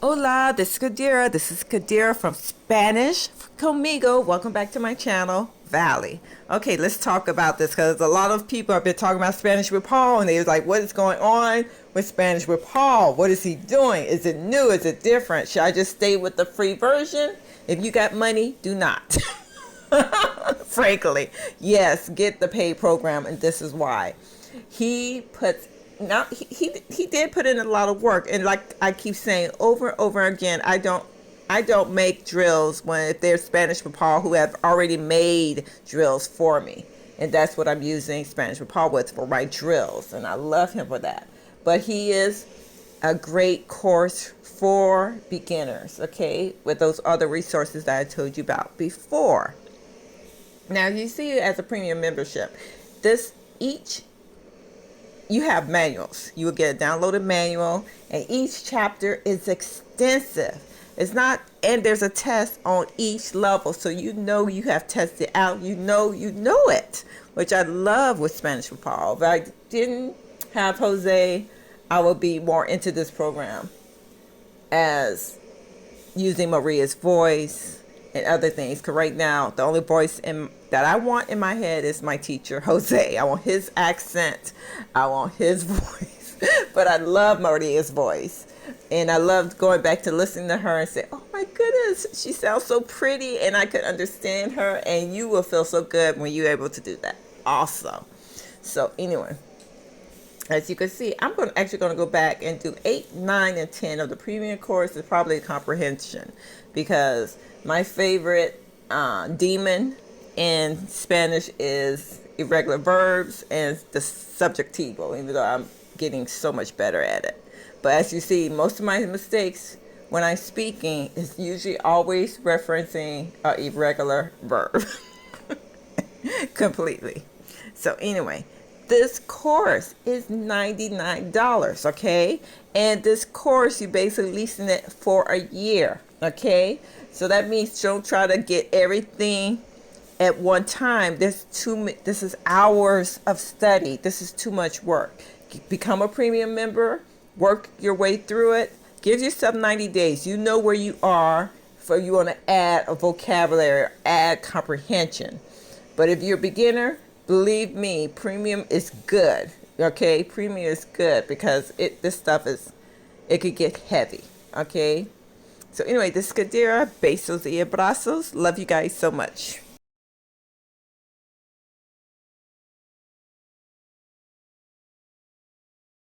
Hola, this is Kadyra. This is Kadyra from Spanish Conmigo. Welcome back to my channel, Valley. Okay, let's talk about this because a lot of people have been talking about Spanish with Paul and they was like, what is going on with Spanish with Paul? What is he doing? Is it new? Is it different? Should I just stay with the free version? If you got money, do not. Frankly, yes, get the paid program, and this is why. He puts now he did put in a lot of work, and like I keep saying over and over again, I don't make drills when if there's Spanish with Paul who have already made drills for me, and that's what I'm using Spanish with Paul with for my drills, and I love him for that. But he is a great course for beginners, okay, with those other resources that I told you about before. Now you see, as a premium membership, this each you have manuals. You will get a downloaded manual, and each chapter is extensive. It's not, and there's a test on each level, so you know you have tested out. You know it, which I love with Spanish for Paul. If I didn't have Jose, I would be more into this program as using Maria's voice and other things. Because right now, the only voice that I want in my head is my teacher, Jose. I want his accent. I want his voice. But I love Maria's voice. And I loved going back to listening to her and say, oh my goodness, she sounds so pretty. And I could understand her. And you will feel so good when you're able to do that also. So anyway, as you can see, I'm actually going to go back and do 8, 9, and 10 of the premium course. Is probably comprehension, because my favorite demon in Spanish is irregular verbs and the subjectivo, even though I'm getting so much better at it. But as you see, most of my mistakes when I'm speaking is usually always referencing an irregular verb completely. So anyway, this course is $99, okay? And this course, you basically leasing it for a year, okay? So that means don't try to get everything at one time. This is hours of study. This is too much work. Become a premium member, work your way through it. Give yourself 90 days. You know where you are, for you want to add a vocabulary, add comprehension. But if you're a beginner, believe me, premium is good. Okay, premium is good because this stuff it could get heavy. Okay. So anyway, this is Kadyra. Besos y abrazos. Love you guys so much.